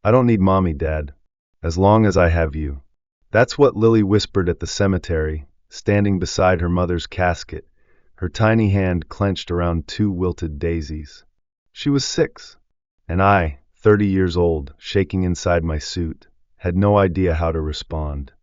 I don't need mommy, Dad. As long as I have you. That's what Lily whispered at the cemetery, standing beside her mother's casket, her tiny hand clenched around 2 wilted daisies. She was 6, and I, 30 years old, shaking inside my suit, had no idea how to respond.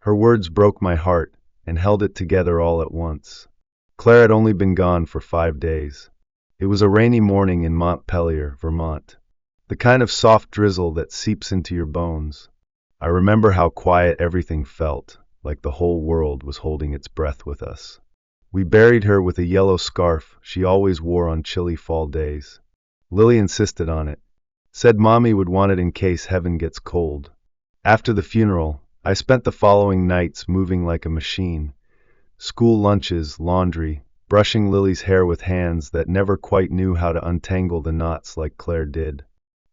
Her words broke my heart and held it together all at once. Claire had only been gone for 5 days. It was a rainy morning in Montpelier, Vermont. The kind of soft drizzle that seeps into your bones. I remember how quiet everything felt, like the whole world was holding its breath with us. We buried her with a yellow scarf she always wore on chilly fall days. Lily insisted on it, said Mommy would want it in case heaven gets cold. After the funeral, I spent the following nights moving like a machine. School lunches, laundry, brushing Lily's hair with hands that never quite knew how to untangle the knots like Claire did.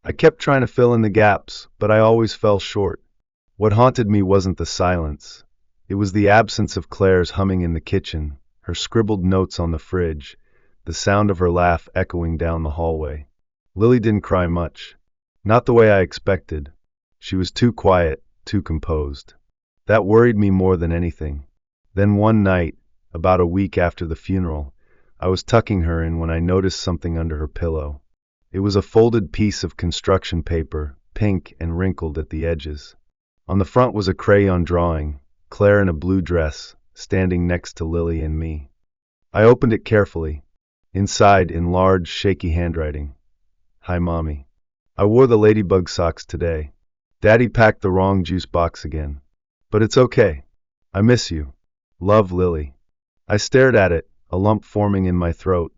I kept trying to fill in the gaps, but I always fell short. What haunted me wasn't the silence. It was the absence of Claire's humming in the kitchen, her scribbled notes on the fridge, the sound of her laugh echoing down the hallway. Lily didn't cry much. Not the way I expected. She was too quiet, too composed. That worried me more than anything. Then one night, about a week after the funeral, I was tucking her in when I noticed something under her pillow. It was a folded piece of construction paper, pink and wrinkled at the edges. On the front was a crayon drawing, Claire in a blue dress, standing next to Lily and me. I opened it carefully. Inside, in large, shaky handwriting. Hi, Mommy. I wore the ladybug socks today. Daddy packed the wrong juice box again. But it's okay. I miss you. Love, Lily. I stared at it, a lump forming in my throat.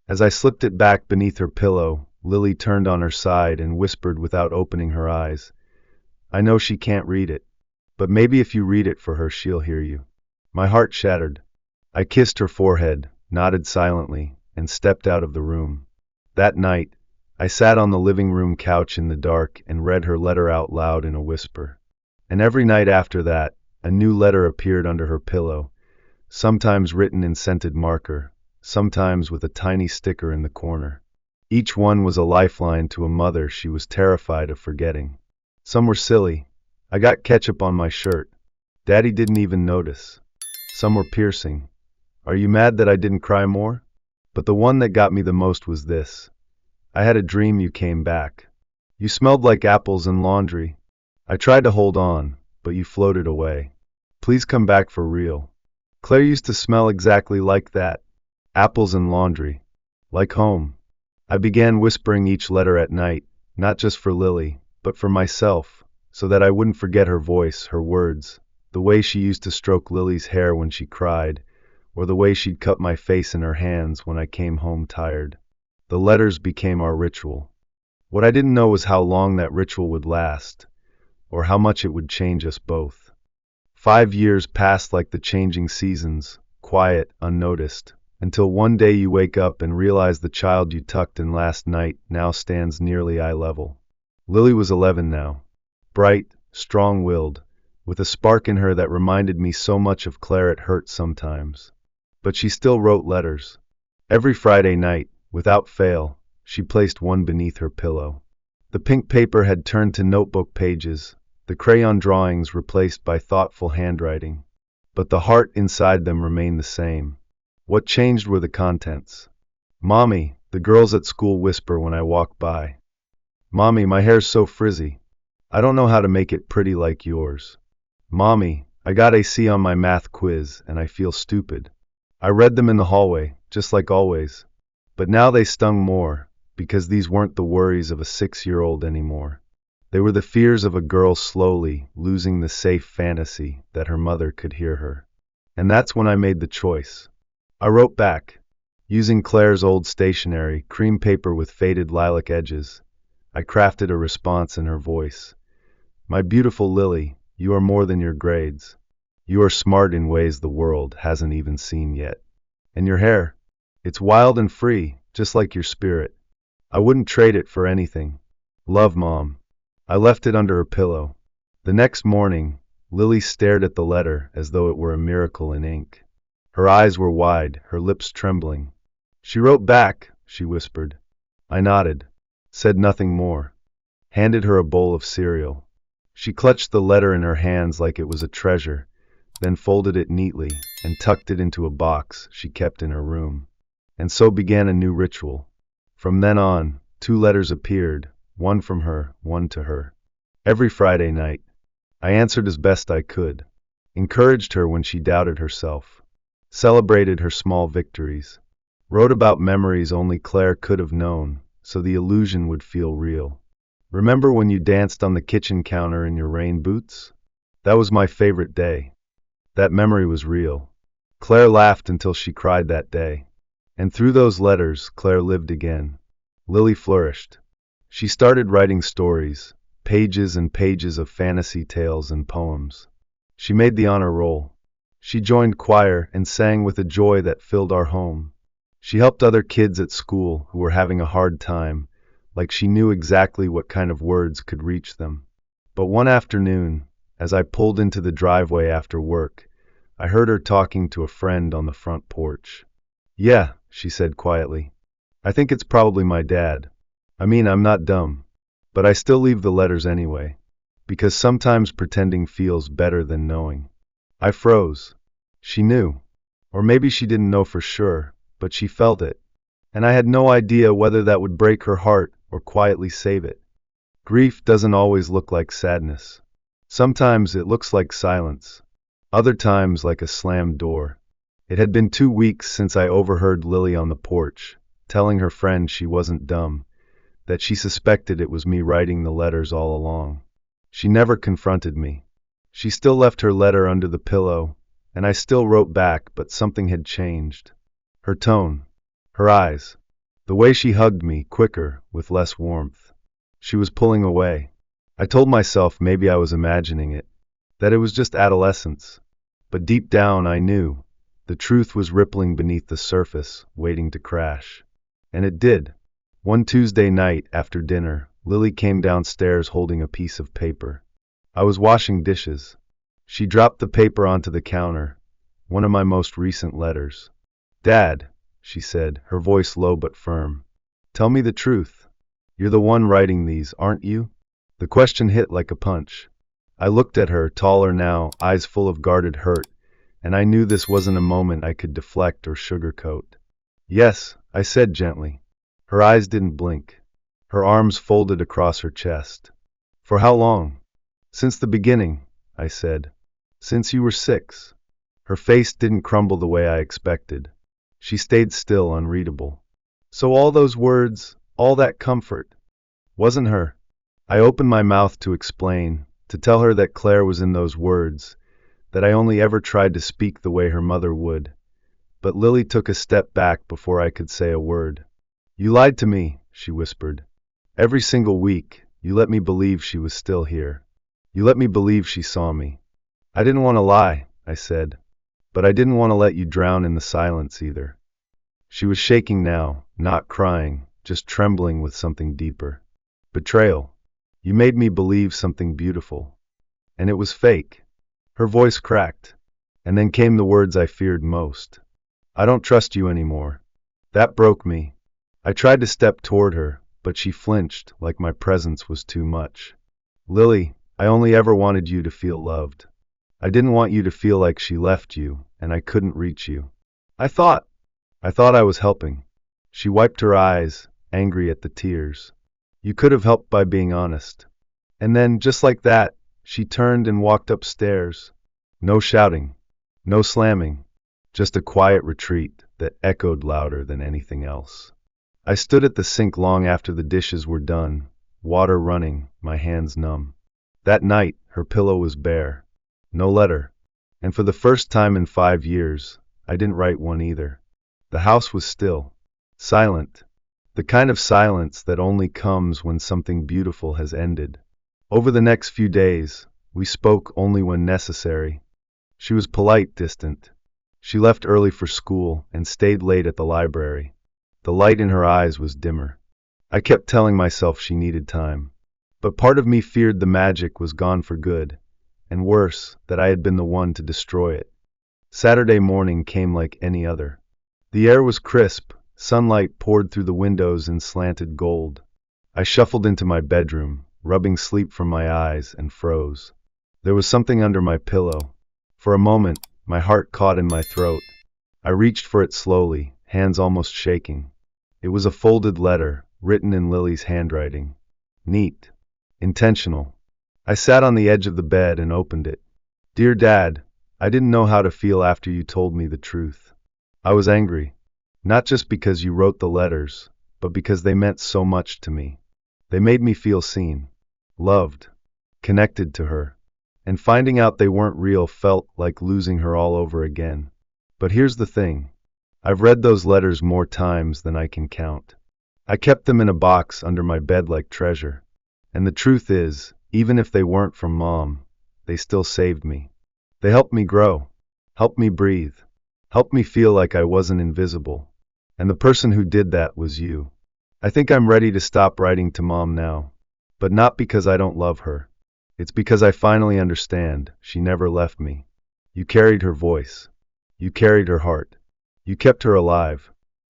As I slipped it back beneath her pillow, Lily turned on her side and whispered without opening her eyes. I know she can't read it, but maybe if you read it for her, she'll hear you. My heart shattered. I kissed her forehead, nodded silently, and stepped out of the room. That night, I sat on the living room couch in the dark and read her letter out loud in a whisper. And every night after that, a new letter appeared under her pillow, sometimes written in scented marker, sometimes with a tiny sticker in the corner. Each one was a lifeline to a mother she was terrified of forgetting. Some were silly. I got ketchup on my shirt. Daddy didn't even notice. Some were piercing. Are you mad that I didn't cry more? But the one that got me the most was this. I had a dream you came back. You smelled like apples and laundry. I tried to hold on, but you floated away. Please come back for real. Claire used to smell exactly like that. Apples and laundry. Like home. I began whispering each letter at night, not just for Lily, but for myself, so that I wouldn't forget her voice, her words, the way she used to stroke Lily's hair when she cried, or the way she'd cut my face in her hands when I came home tired. The letters became our ritual. What I didn't know was how long that ritual would last, or how much it would change us both. 5 years passed like the changing seasons, quiet, unnoticed, until one day you wake up and realize the child you tucked in last night now stands nearly eye level. Lily was 11 now, bright, strong-willed, with a spark in her that reminded me so much of Claire it hurt sometimes. But she still wrote letters. Every Friday night, without fail, she placed one beneath her pillow. The pink paper had turned to notebook pages, the crayon drawings replaced by thoughtful handwriting. But the heart inside them remained the same. What changed were the contents. Mommy, the girls at school whisper when I walk by. Mommy, my hair's so frizzy. I don't know how to make it pretty like yours. Mommy, I got a C on my math quiz and I feel stupid. I read them in the hallway, just like always. But now they stung more, because these weren't the worries of a 6-year-old anymore. They were the fears of a girl slowly losing the safe fantasy that her mother could hear her. And that's when I made the choice. I wrote back, using Claire's old stationery, cream paper with faded lilac edges. I crafted a response in her voice. My beautiful Lily, you are more than your grades. You are smart in ways the world hasn't even seen yet. And your hair, it's wild and free, just like your spirit. I wouldn't trade it for anything. Love, Mom. I left it under her pillow. The next morning, Lily stared at the letter as though it were a miracle in ink. Her eyes were wide, her lips trembling. She wrote back, she whispered. I nodded, said nothing more. handed her a bowl of cereal. She clutched the letter in her hands like it was a treasure, then folded it neatly and tucked it into a box she kept in her room. And so began a new ritual. From then on, 2 letters appeared, one from her, one to her. Every Friday night, I answered as best I could, encouraged her when she doubted herself, celebrated her small victories, wrote about memories only Claire could have known, so the illusion would feel real. Remember when you danced on the kitchen counter in your rain boots? That was my favorite day. That memory was real. Claire laughed until she cried that day. And through those letters, Claire lived again. Lily flourished. She started writing stories, pages and pages of fantasy tales and poems. She made the honor roll. She joined choir and sang with a joy that filled our home. She helped other kids at school who were having a hard time, like she knew exactly what kind of words could reach them. But one afternoon, as I pulled into the driveway after work, I heard her talking to a friend on the front porch. "Yeah," she said quietly. "I think it's probably my dad. I mean, I'm not dumb. But I still leave the letters anyway. Because sometimes pretending feels better than knowing." I froze. She knew. Or maybe she didn't know for sure, but she felt it. And I had no idea whether that would break her heart or quietly save it. Grief doesn't always look like sadness. Sometimes it looks like silence. Other times like a slammed door. It had been 2 weeks since I overheard Lily on the porch, telling her friend she wasn't dumb, that she suspected it was me writing the letters all along. She never confronted me. She still left her letter under the pillow, and I still wrote back, but something had changed. Her tone, her eyes, the way she hugged me, quicker, with less warmth. She was pulling away. I told myself maybe I was imagining it, that it was just adolescence. But deep down I knew. The truth was rippling beneath the surface, waiting to crash. And it did. One Tuesday night after dinner, Lily came downstairs holding a piece of paper. I was washing dishes. She dropped the paper onto the counter, one of my most recent letters. "Dad," she said, her voice low but firm, "tell me the truth. You're the one writing these, aren't you?" The question hit like a punch. I looked at her, taller now, eyes full of guarded hurt, and I knew this wasn't a moment I could deflect or sugarcoat. "Yes," I said gently. Her eyes didn't blink. Her arms folded across her chest. "For how long?" "Since the beginning," I said. "Since you were 6. Her face didn't crumble the way I expected. She stayed still, unreadable. "So all those words, all that comfort, wasn't her?" I opened my mouth to explain, to tell her that Claire was in those words, that I only ever tried to speak the way her mother would. But Lily took a step back before I could say a word. "You lied to me," she whispered. "Every single week, you let me believe she was still here. You let me believe she saw me." "I didn't want to lie," I said. "But I didn't want to let you drown in the silence either." She was shaking now, not crying, just trembling with something deeper. "Betrayal. You made me believe something beautiful. And it was fake." Her voice cracked. And then came the words I feared most. "I don't trust you anymore." That broke me. I tried to step toward her, but she flinched, like my presence was too much. "Lily, I only ever wanted you to feel loved. I didn't want you to feel like she left you, and I couldn't reach you. I thought I was helping." She wiped her eyes, angry at the tears. "You could have helped by being honest." And then, just like that, she turned and walked upstairs. No shouting, no slamming, just a quiet retreat that echoed louder than anything else. I stood at the sink long after the dishes were done, water running, my hands numb. That night, her pillow was bare. No letter. And for the first time in 5 years, I didn't write one either. The house was still. Silent. The kind of silence that only comes when something beautiful has ended. Over the next few days, we spoke only when necessary. She was polite, distant. She left early for school and stayed late at the library. The light in her eyes was dimmer. I kept telling myself she needed time. But part of me feared the magic was gone for good, and worse, that I had been the one to destroy it. Saturday morning came like any other. The air was crisp, sunlight poured through the windows in slanted gold. I shuffled into my bedroom, rubbing sleep from my eyes, and froze. There was something under my pillow. For a moment, my heart caught in my throat. I reached for it slowly, hands almost shaking. It was a folded letter, written in Lily's handwriting. Neat. Intentional. I sat on the edge of the bed and opened it. Dear Dad, I didn't know how to feel after you told me the truth. I was angry. Not just because you wrote the letters, but because they meant so much to me. They made me feel seen, loved, connected to her. And finding out they weren't real felt like losing her all over again. But here's the thing. I've read those letters more times than I can count. I kept them in a box under my bed like treasure. And the truth is, even if they weren't from Mom, they still saved me. They helped me grow, helped me breathe, helped me feel like I wasn't invisible. And the person who did that was you. I think I'm ready to stop writing to Mom now. But not because I don't love her. It's because I finally understand she never left me. You carried her voice. You carried her heart. You kept her alive.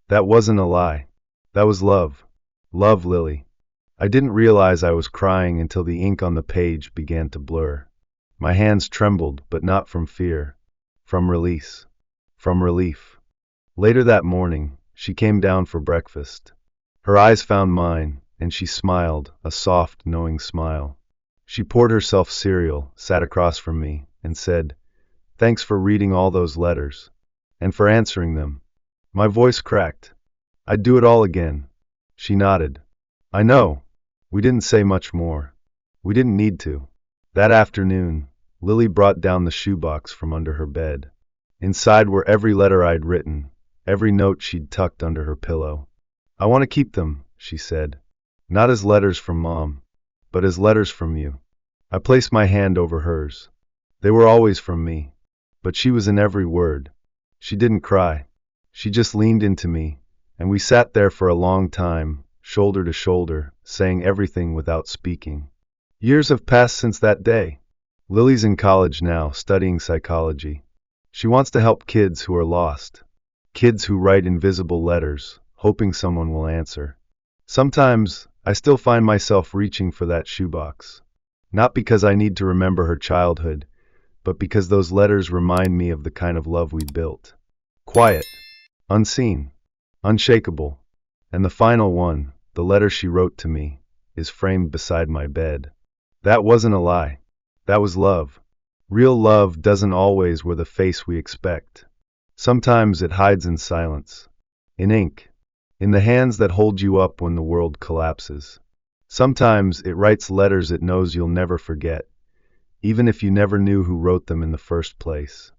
That wasn't a lie. That was love. Love, Lily. I didn't realize I was crying until the ink on the page began to blur. My hands trembled, but not from fear. From release. From relief. Later that morning, she came down for breakfast. Her eyes found mine, and she smiled, a soft, knowing smile. She poured herself cereal, sat across from me, and said, "Thanks for reading all those letters. And for answering them." My voice cracked. "I'd do it all again." She nodded. "I know." We didn't say much more. We didn't need to. That afternoon, Lily brought down the shoebox from under her bed. Inside were every letter I'd written, every note she'd tucked under her pillow. "I want to keep them," she said. "Not as letters from Mom, but as letters from you." I placed my hand over hers. They were always from me, but she was in every word. She didn't cry. She just leaned into me, and we sat there for a long time, shoulder to shoulder, saying everything without speaking. Years have passed since that day. Lily's in college now, studying psychology. She wants to help kids who are lost. Kids who write invisible letters, hoping someone will answer. Sometimes, I still find myself reaching for that shoebox. Not because I need to remember her childhood, but because those letters remind me of the kind of love we built. Quiet, unseen, unshakable. And the final one, the letter she wrote to me, is framed beside my bed. That wasn't a lie. That was love. Real love doesn't always wear the face we expect. Sometimes it hides in silence, in ink, in the hands that hold you up when the world collapses. Sometimes it writes letters it knows you'll never forget, even if you never knew who wrote them in the first place.